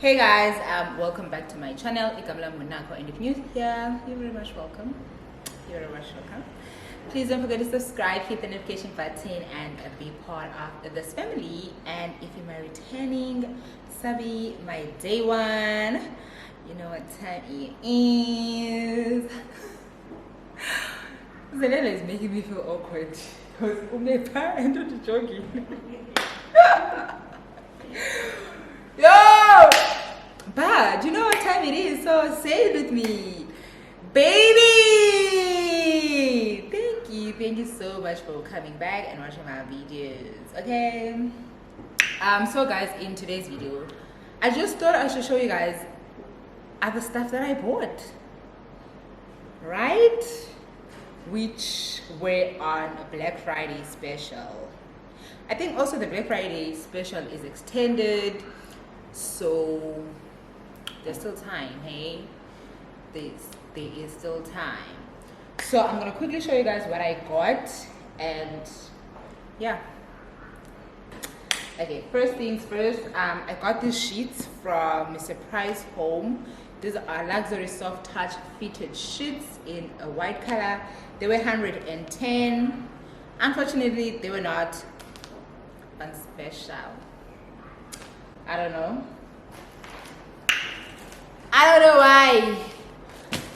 Hey guys, welcome back to my channel. Nakho, and if you're new here, you're very much welcome. Please don't forget to subscribe, hit the notification button, and be part of this family. And if you're my returning subby, my day one, you know what time it is. Zelena is making me feel awkward because umepa and not joking. Yo! But you know what time it is, so say it with me. Baby! Thank you so much for coming back and watching my videos, okay? So guys, in today's video, I just thought I should show you guys other stuff that I bought, right? Which were on a Black Friday special. I think also the Black Friday special is extended, so there's still time, hey? There is still time. So I'm gonna quickly show you guys what I got, and yeah. Okay, first things first, I got these sheets from Mr. Price Home. These are luxury soft touch fitted sheets in a white color. They were 110. Unfortunately, they were not on special. I don't know why.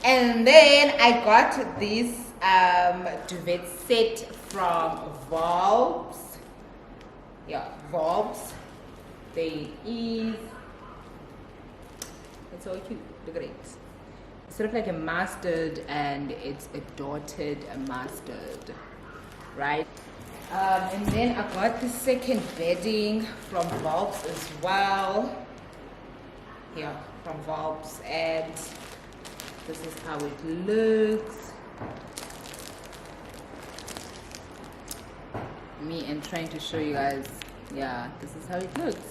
And then I got this duvet set from Volbs. Yeah, Volbs. It's so cute. Look at it. It's sort of like a mustard, and it's a dotted mustard, right? And then I got the second bedding from Volbs as well. Yeah, from Volbs, and this is how it looks. Me and trying to show you guys. Yeah, this is how it looks.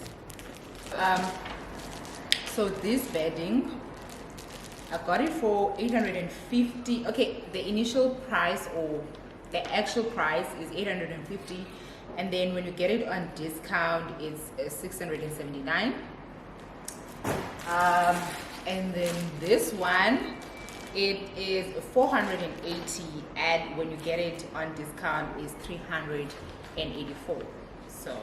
So this bedding, I got it for 850. Okay, the initial price or the actual price is 850, and then when you get it on discount, it's 679. And then this one, it is 480, and when you get it on discount, is 384. So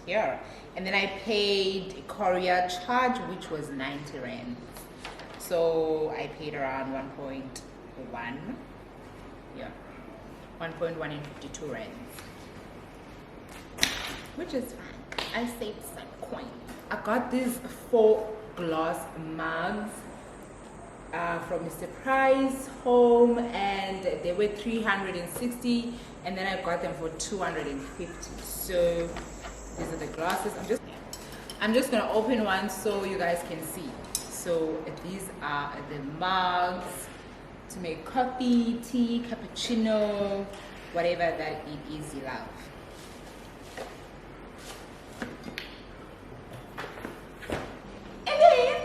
yeah, and then I paid courier charge, which was 90 rand. So I paid around 1.1. Yeah, 1.1 and 52 rand, which is fine. I saved some coin. I got these 4 glass mugs from Mr. Price Home, and they were 360, and then I got them for 250. So these are the glasses. I'm just gonna open one so you guys can see. So these are the mugs to make coffee, tea, cappuccino, whatever that it is you love. And then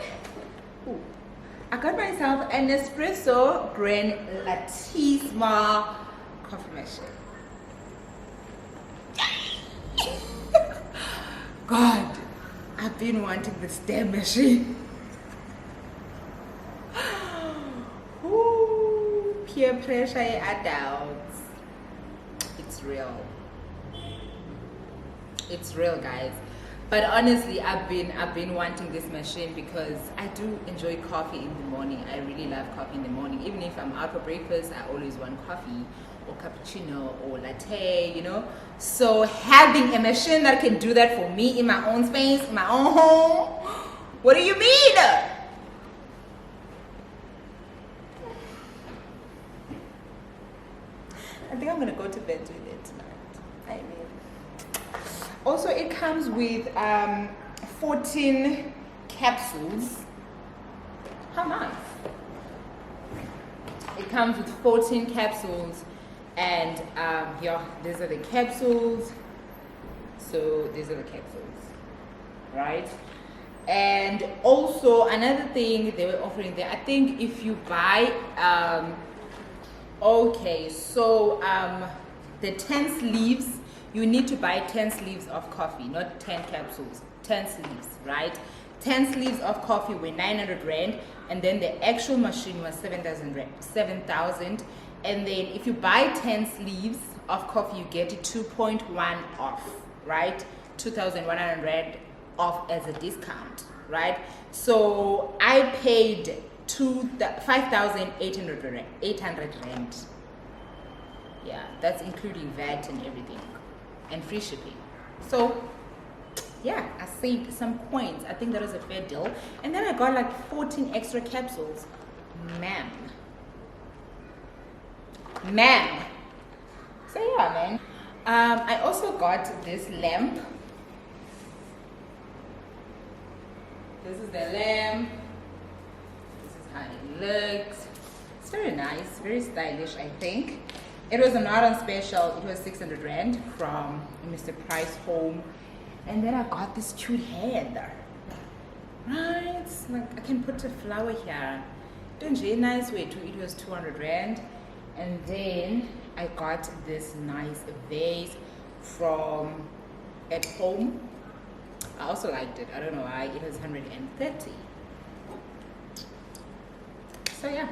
I got myself an espresso Grand Latisma coffee machine. God, I've been wanting this damn machine. Ooh, peer pressure adults. It's real. It's real, guys. But honestly, I've been wanting this machine because I do enjoy coffee in the morning. I really love coffee in the morning. Even if I'm out for breakfast, I always want coffee or cappuccino or latte, you know. So having a machine that can do that for me in my own space, in my own home, what do you mean? I think I'm gonna go to bed with it tonight. Also, it comes with 14 capsules. How nice. It comes with 14 capsules, and yeah, these are the capsules. So these are the capsules, right? And also another thing they were offering there, I think if you buy okay, so the 10 sleeves you need to buy 10 sleeves of coffee, not 10 capsules, 10 sleeves, right? 10 sleeves of coffee were 900 rand, and then the actual machine was 7,000 rand, 7,000. And then if you buy 10 sleeves of coffee, you get it 2.1 off, right? 2,100 rand off as a discount, right? So I paid 5,800 rand, 800 rand. Yeah, that's including VAT and everything, and free shipping. So yeah, I saved some coins. I think that was a fair deal. And then I got like 14 extra capsules. Ma'am. So yeah, man. I also got this lamp. This is the lamp. This is how it looks. It's very nice, very stylish, I think. It was not on special. It was 600 rand from Mr. Price Home. And then I got this cute head. Right? Like I can put a flower here. It's a nice way too. It was 200 rand. And then I got this nice vase from At Home. I also liked it. I don't know why. It was 130. So yeah.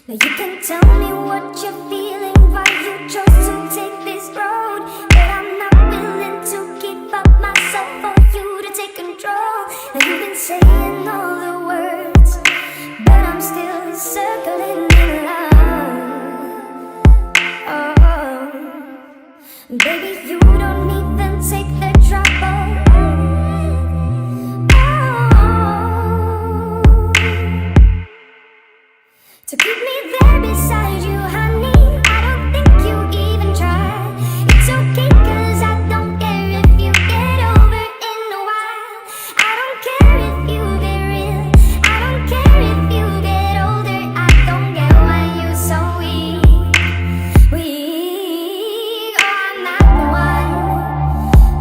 Now you can tell me what you're feeling, why you chose to take this road. But I'm not willing to keep up myself for you to take control. Now you've been saying all the words, but I'm still circling in love. Oh, baby, you don't even take the trouble. To keep me there beside you, honey, I don't think you even try. It's okay, cause I don't care if you get over in a while. I don't care if you get real, I don't care if you get older. I don't get why you so weak. Oh, I'm not the one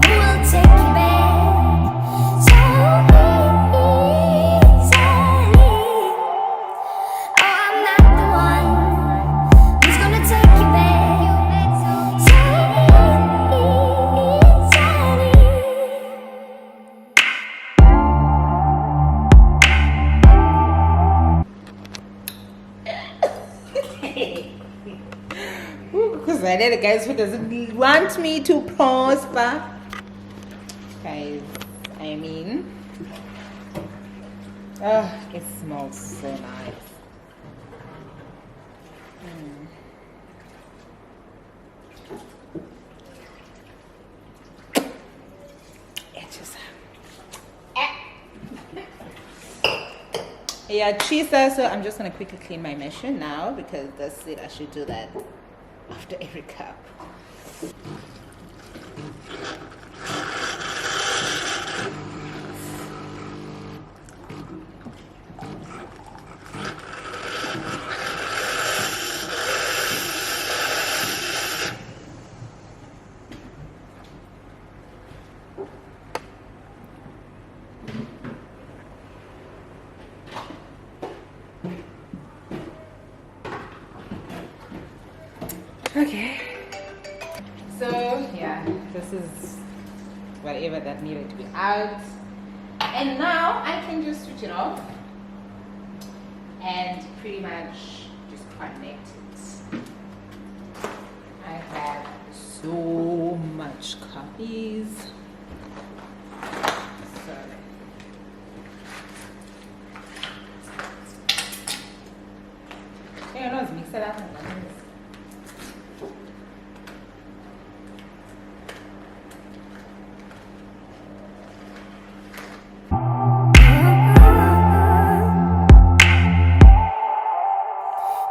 who will take you back so easily. I'm not the one who's gonna take you back so easily. Because I know the guys who doesn't want me to prosper. Guys, I mean, oh, it smells so nice. It just yeah, cheese. So I'm just gonna quickly clean my machine now because that's it. I should do that after every cup. Okay, so yeah, this is whatever that needed to be out, and now I can just switch it off and pretty much just connect it. I have so much copies, so yeah, let's mix it up and then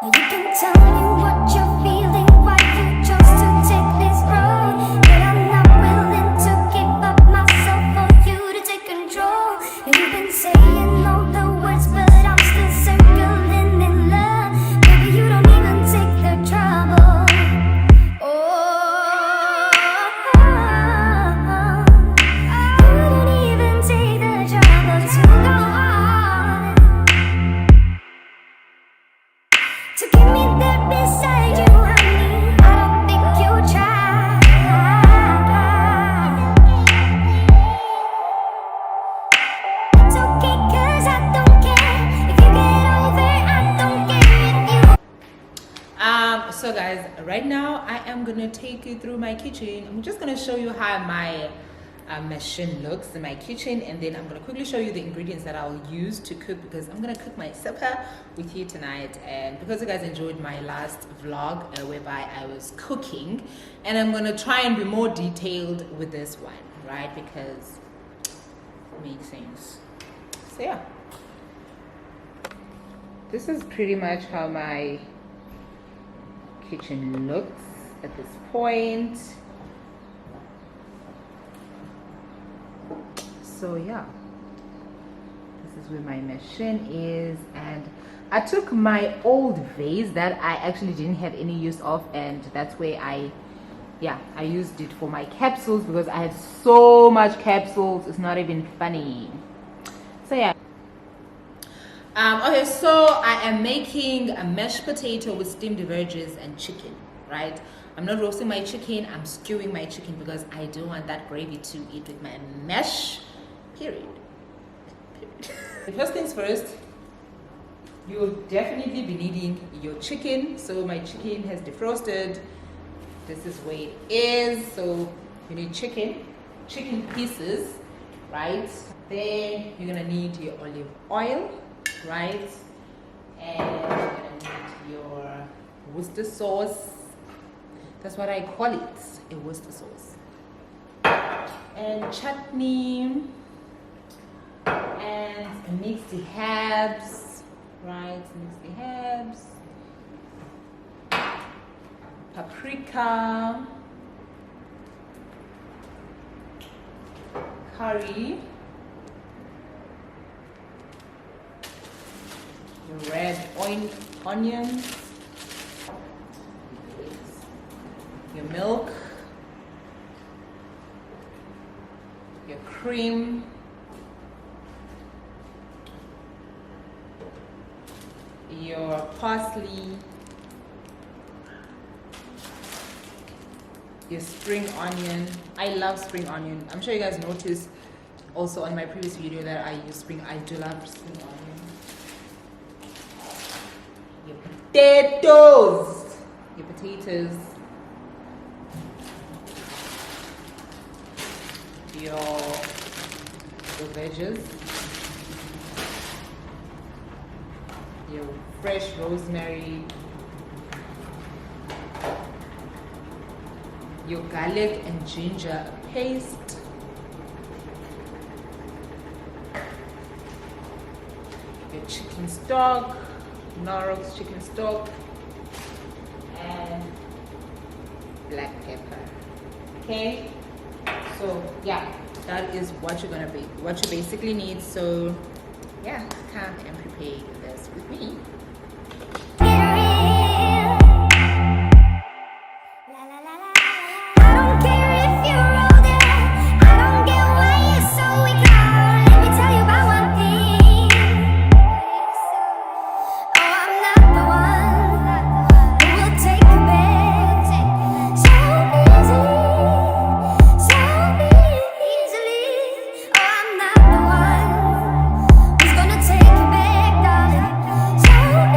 Now you can tell me what you're feeling, why you chose to take this road. But I'm not willing to keep up You've been saying all the words, but I'm still circling in love. Maybe you don't even take the trouble. Oh, you don't even take the trouble to go on, to keep me there beside you, honey. I don't think you tried. It's okay, 'cause I don't care if you get over. I don't care if you. So guys, right now I am gonna take you through my kitchen. I'm just gonna show you how my machine looks in my kitchen, and then I'm gonna quickly show you the ingredients that I'll use to cook, because I'm gonna cook my supper with you tonight. And because you guys enjoyed my last vlog whereby I was cooking, and I'm gonna try and be more detailed with this one, right? Because it makes sense. So yeah, this is pretty much how my kitchen looks at this point. So yeah, this is where my machine is, and I took my old vase that I actually didn't have any use of, and that's where I used it for my capsules, because I had so much capsules, it's not even funny. So yeah. Okay, so I am making a mashed potato with steamed veggies and chicken, right? I'm not roasting my chicken, I'm stewing my chicken, because I don't want that gravy to eat with my mash, period. First things first, you'll definitely be needing your chicken. So my chicken has defrosted. This is where it is. So you need chicken pieces, right? Then you're gonna need your olive oil, right? And you're gonna need your Worcester sauce. That's what I call it, a Worcester sauce. And chutney, and mix the herbs, right? Mix the herbs. Paprika, curry, your red onions, your milk, your cream, your parsley, your spring onion. I love spring onion. I'm sure you guys noticed also on my previous video that I use I do love spring onion. Your potatoes, your veggies, your fresh rosemary, your garlic and ginger paste, your chicken stock, Norrox chicken stock, and black pepper. Okay, so yeah, that is what you basically need. So yeah, come and prepare this with me. Take you back, darling.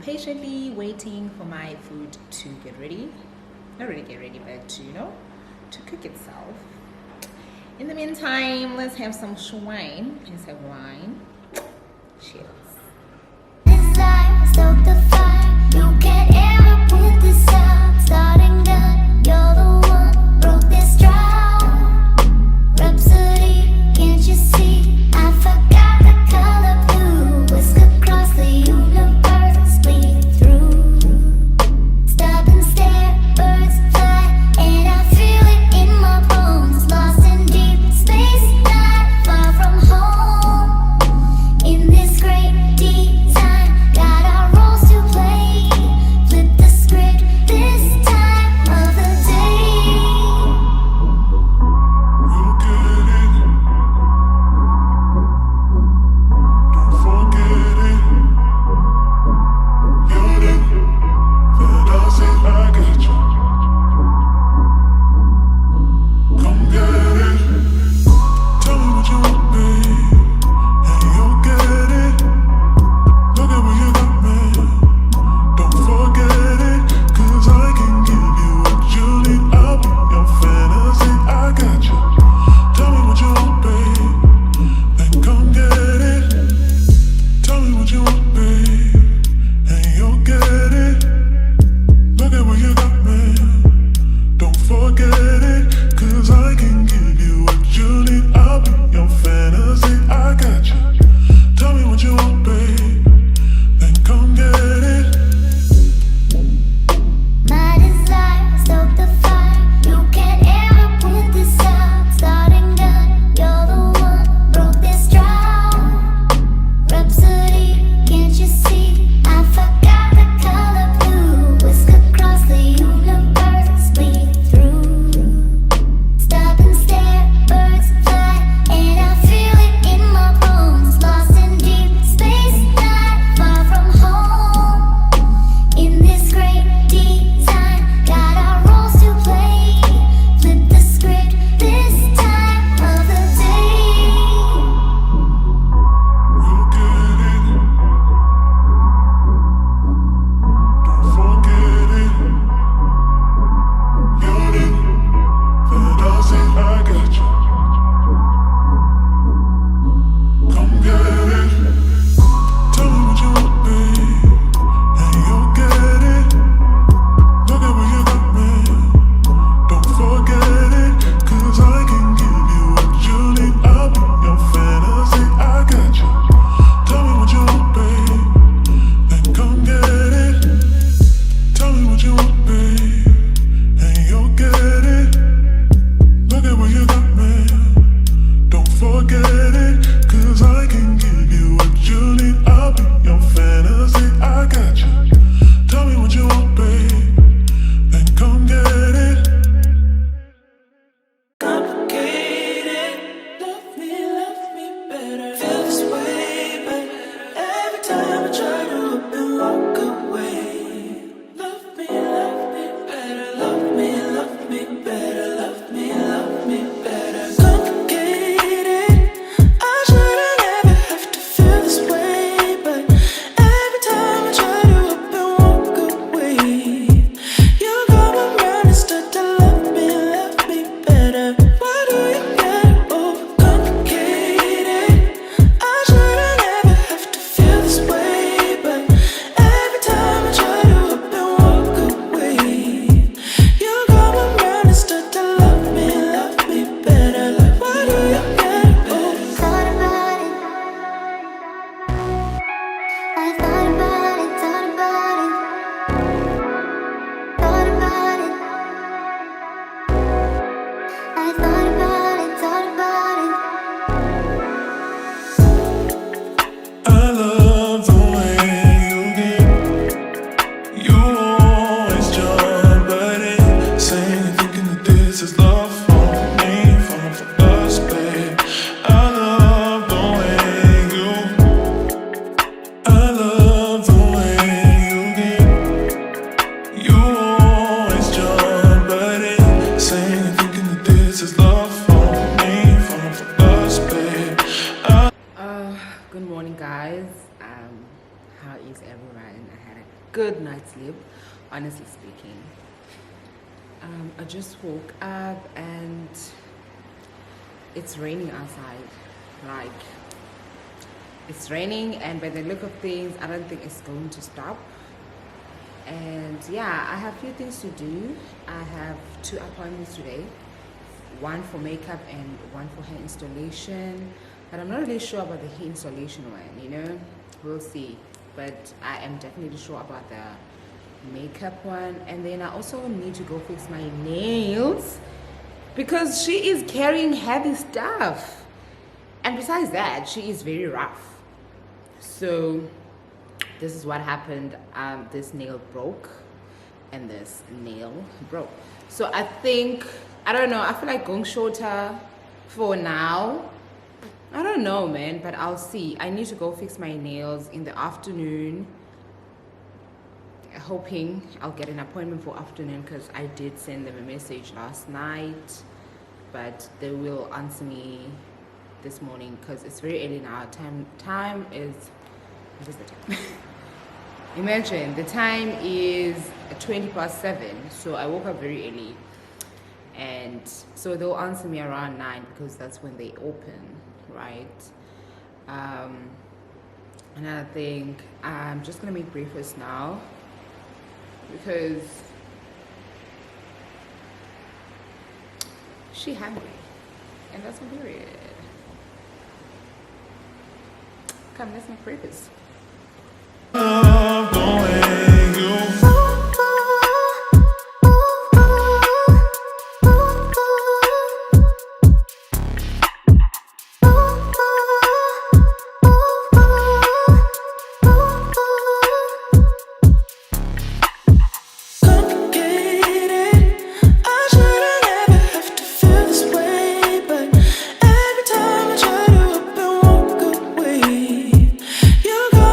patiently waiting for my food to get ready. Not really get ready, but to, you know, to cook itself. In the meantime, let's have some wine. Let's have wine. Cheers. Stoke the fire. You can't ever put this out. Starting gun, you're the one. Broke this drought. Rhapsody, can't you see? I forgot the color blue. Whisk across the universe, bleed through. Stop and stare, birds fly, and I feel it in my bones. Lost in deep space, not far from home. In this great good night's sleep, honestly speaking. I just woke up and it's raining outside. Like, it's raining, and by the look of things, I don't think it's going to stop. And yeah, I have a few things to do. I have 2 appointments today, one for makeup and one for hair installation, but I'm not really sure about the hair installation one, you know, we'll see. But I am definitely sure about the makeup one. And then I also need to go fix my nails because she is carrying heavy stuff, and besides that, she is very rough. So this is what happened. This nail broke and this nail broke. So I think, I don't know, I feel like going shorter for now. I don't know, man, but I'll see. I need to go fix my nails in the afternoon, hoping I'll get an appointment for afternoon, because I did send them a message last night, but they will answer me this morning because it's very early now. Time is, what is the time? Imagine, the time is 7:20, so I woke up very early, and so they'll answer me around 9 because that's when they open, right? Another thing, I'm just gonna make breakfast now because she hungry, and that's my period. Come, let's make breakfast. You got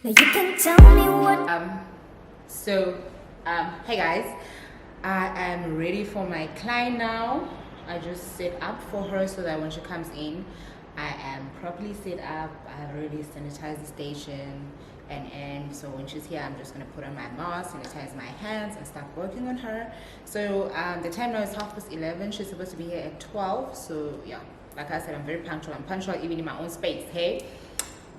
Now you can tell me what. Hey guys, I am ready for my client now. I just set up for her so that when she comes in, I am properly set up. I have already sanitized the station, and so when she's here, I'm just gonna put on my mask, sanitize my hands, and start working on her. So the time now is 11:30. She's supposed to be here at 12. So yeah, like I said, I'm very punctual. I'm punctual even in my own space. Hey,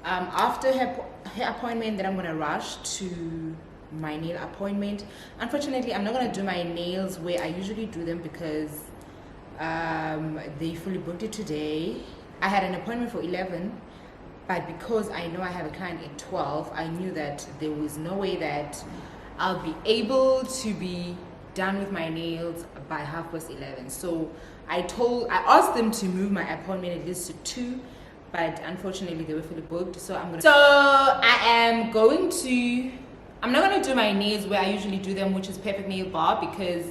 after her appointment, then I'm gonna rush to my nail appointment. Unfortunately, I'm not gonna do my nails where I usually do them because they fully booked it today. I had an appointment for 11, but because I know I have a client at 12, I knew that there was no way that I'll be able to be done with my nails by 11:30. So I asked them to move my appointment at least to 2, but unfortunately they were fully booked. So I'm not gonna do my nails where I usually do them, which is Perfect Nail Bar, because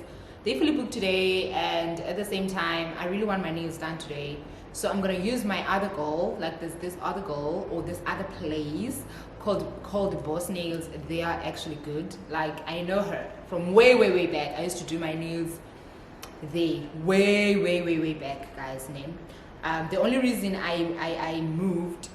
they fully booked today, and at the same time I really want my nails done today. So I'm gonna use my other girl, like this other girl or this other place called Boss Nails. They are actually good. Like, I know her from way back. I used to do my nails there way back, guys. The only reason I moved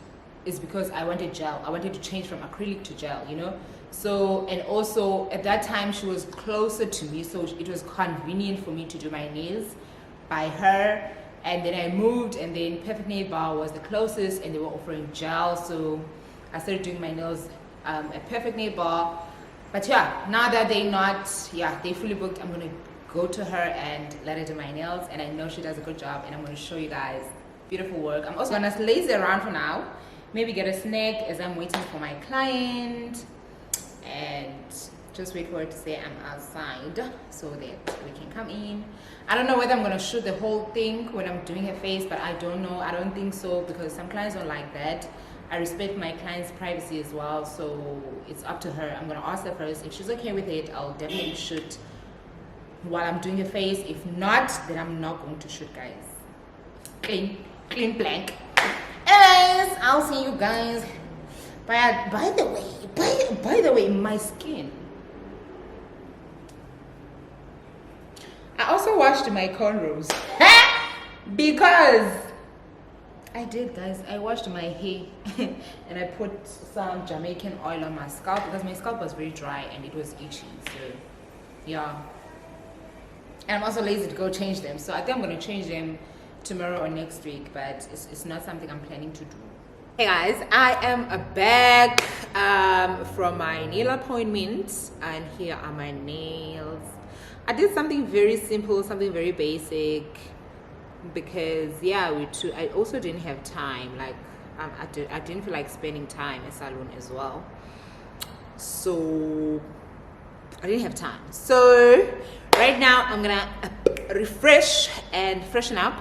is because I wanted gel. I wanted to change from acrylic to gel, you know. So, and also at that time she was closer to me, so it was convenient for me to do my nails by her. And then I moved, and then Perfect Nail Bar was the closest, and they were offering gel, so I started doing my nails at Perfect Nail Bar. But yeah, now that they fully booked, I'm gonna go to her and let her do my nails, and I know she does a good job, and I'm gonna show you guys beautiful work. I'm also gonna lazy around for now, maybe get a snack as I'm waiting for my client, and just wait for her to say I'm outside so that we can come in. I don't know whether I'm gonna shoot the whole thing when I'm doing her face, but I don't know. I don't think so, because some clients don't like that. I respect my client's privacy as well, so it's up to her. I'm gonna ask her first. If she's okay with it, I'll definitely shoot while I'm doing her face. If not, then I'm not going to shoot, guys. Clean blank. Anyways, I'll see you guys. By the way, my skin. I also washed my cornrows because I did, guys. I washed my hair and I put some Jamaican oil on my scalp because my scalp was very dry and it was itchy. So yeah, and I'm also lazy to go change them, so I think I'm gonna change them tomorrow or next week, but it's not something I'm planning to do. Hey guys, I am back from my nail appointment, and here are my nails. I did something very simple, something very basic, because yeah, I also didn't have time. Like I didn't feel like spending time at salon as well, so I didn't have time. So right now I'm gonna refresh and freshen up,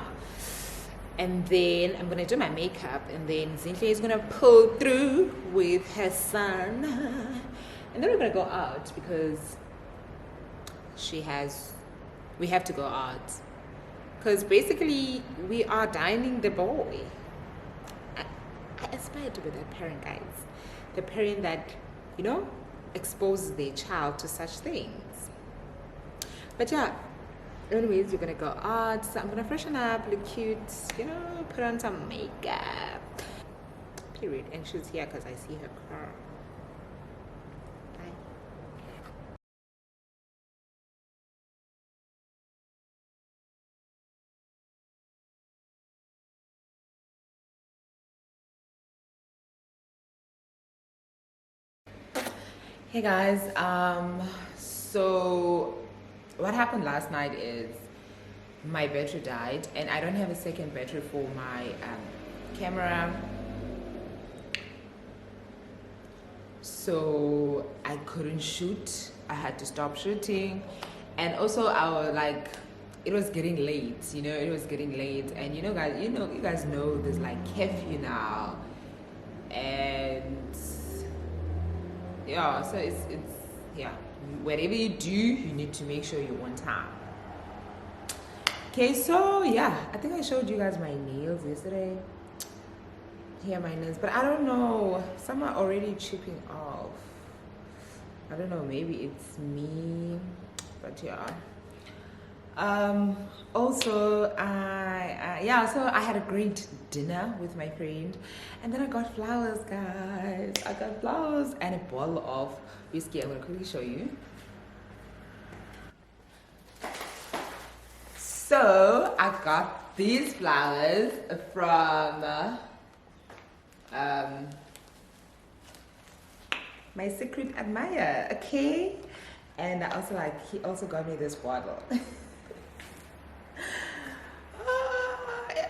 and then I'm gonna do my makeup, and then Zinhle is gonna pull through with her son, and then we're gonna go out because we have to go out, because basically we are dining the boy. I aspire to be that parent, guys, the parent that, you know, exposes their child to such things. But yeah, anyways, we're gonna go out, so I'm gonna freshen up, look cute, you know, put on some makeup, period. And she's here because I see her car. Bye. Hey guys, so what happened last night is my battery died, and I don't have a second battery for my camera, so I couldn't shoot. I had to stop shooting, and also it was getting late, you know, it was getting late, and you guys know there's like curfew now, and yeah, so it's yeah, whatever you do, you need to make sure you're on time. Okay, so yeah, I think I showed you guys my nails yesterday. here my nails, but I don't know, some are already chipping off. I don't know, maybe it's me, but yeah. Also so I had a great dinner with my friend, and then I got flowers, guys. I got flowers and a bottle of whiskey. I'm gonna quickly show you. So I got these flowers from my secret admirer, okay? And I also he also got me this bottle.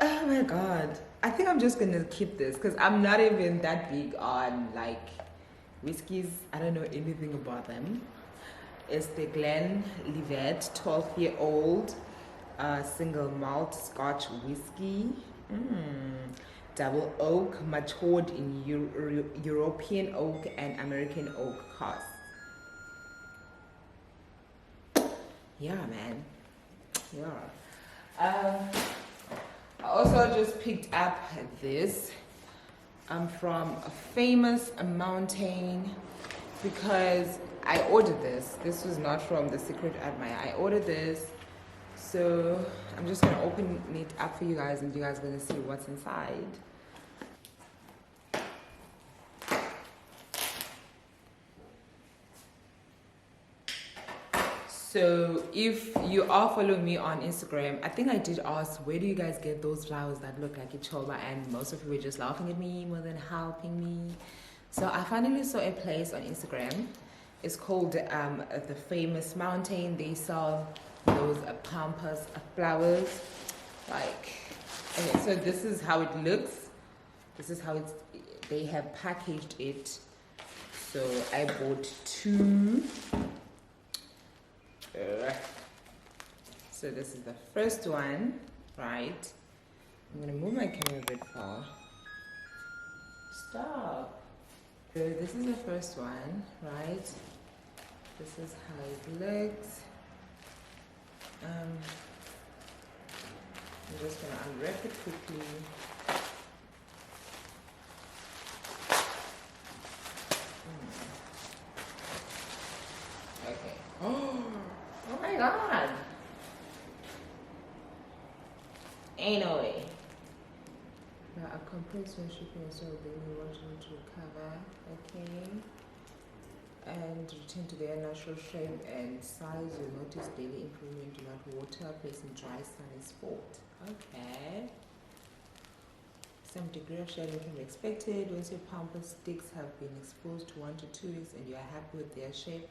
Oh my god, I think I'm just gonna keep this because I'm not even that big on like whiskeys. I don't know anything about them. It's the Glenlivet 12-year-old single malt Scotch whiskey, double oak, matured in European oak and American oak casks. Yeah, man. Yeah. I also just picked up this from a famous mountain because I ordered this. This was not from the secret admirer. I ordered this, so I'm just gonna open it up for you guys, and you guys are gonna see what's inside. So if you are following me on Instagram, I think I did ask, where do you guys get those flowers that look like a chola? And most of you were just laughing at me more than helping me. So I finally saw a place on Instagram. It's called the Famous Mountain. They sell those pampas flowers. Like, okay, so this is how it looks. This is how they have packaged it. So I bought two. So this is the first one, right? I'm gonna move my camera a bit far. Stop. So this is the first one, right? This is how it looks. I'm just gonna unwrap it quickly. Okay. Oh my god. Ain't no way. Now a compressed when shipping as well, then we want them to recover, okay? And return to their natural shape and size. You'll notice daily improvement without water, placing dry sunny spot. Okay. Some degree of shedding can be expected. Once your pampas sticks have been exposed to 1 to 2 weeks and you are happy with their shape,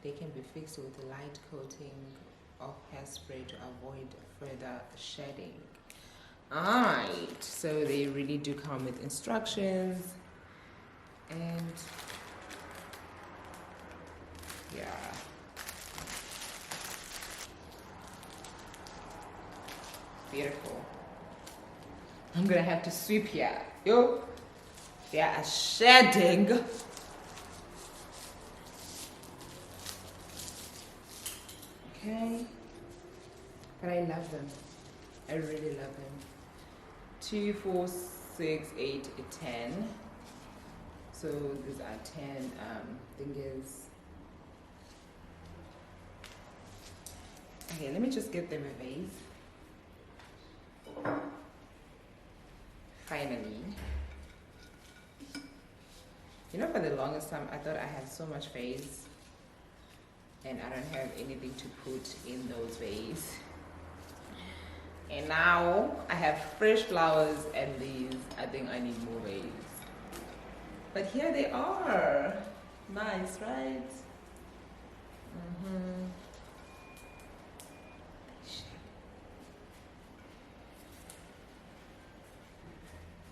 they can be fixed with a light coating of hairspray to avoid further shedding. Alright, so they really do come with instructions, and yeah. Beautiful. I'm gonna have to sweep here. Yo, they are shedding. Okay, but I love them. I really love them. 2, 4, 6, 8, 10. So these are 10 fingers. Okay, let me just get them a vase. Finally. You know, for the longest time I thought I had so much vase and I don't have anything to put in those vases. And now I have fresh flowers and these. I think I need more vases. But here they are. Nice, right?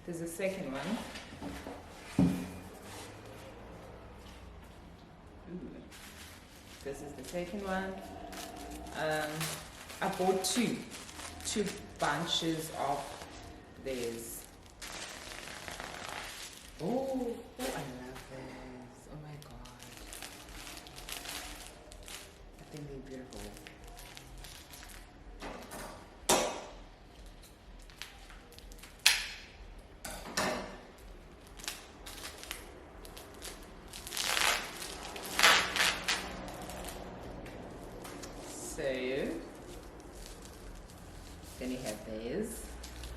There's a second one. Ooh. This is the second one. I bought two bunches of this. Oh, I love this. Oh my god. I think they're beautiful.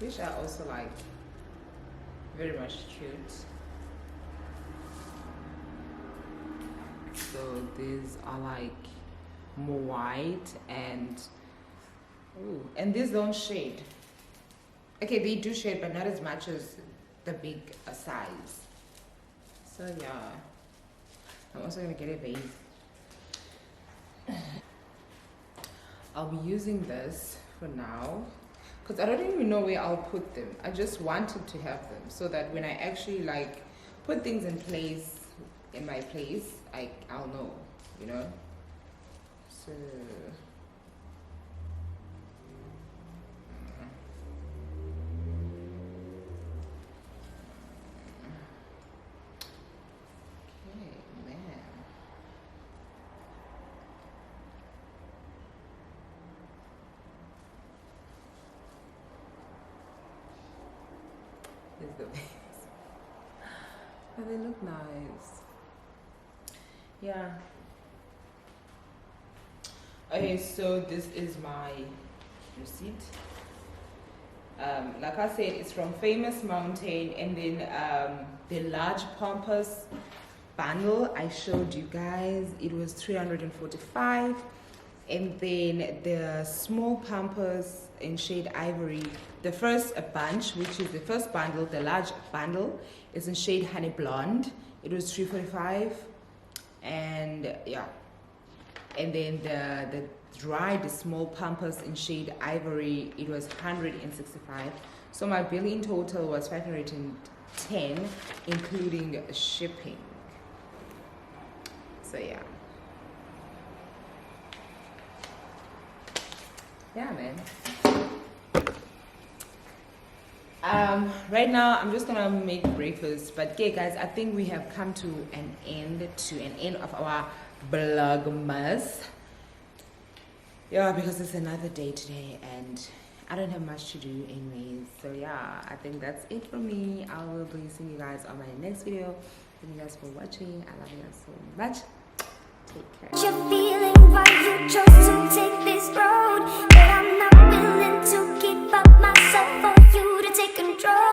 which are also like very much cute. So these are like more white and these don't shade. Okay, they do shade, but not as much as the big size. So yeah, I'm also gonna get a vase. I'll be using this for now because I don't even know where I'll put them. I just wanted to have them so that when I actually like put things in place in my place, I'll know, you know. So okay, man. Here's the base. Oh, they look nice. Yeah. Okay, so this is my receipt. Like I said, it's from Famous Mountain, and then the large pampas bundle I showed you guys, it was 345, and then the small pampas in shade Ivory, the first bunch, which is the first bundle, the large bundle, is in shade Honey Blonde. It was 345, and yeah. And then the dried small pampas in shade Ivory, it was 165. So my bill in total was 510, including shipping. So yeah. Yeah, man. Right now I'm just gonna make breakfast, but okay guys, I think we have come to an end of our vlogmas. Yeah, because it's another day today and I don't have much to do anyways. So yeah, I think that's it for me. I will be seeing you guys on my next video. Thank you guys for watching. I love you guys so much. Take care. You're feeling why you chose to take this road.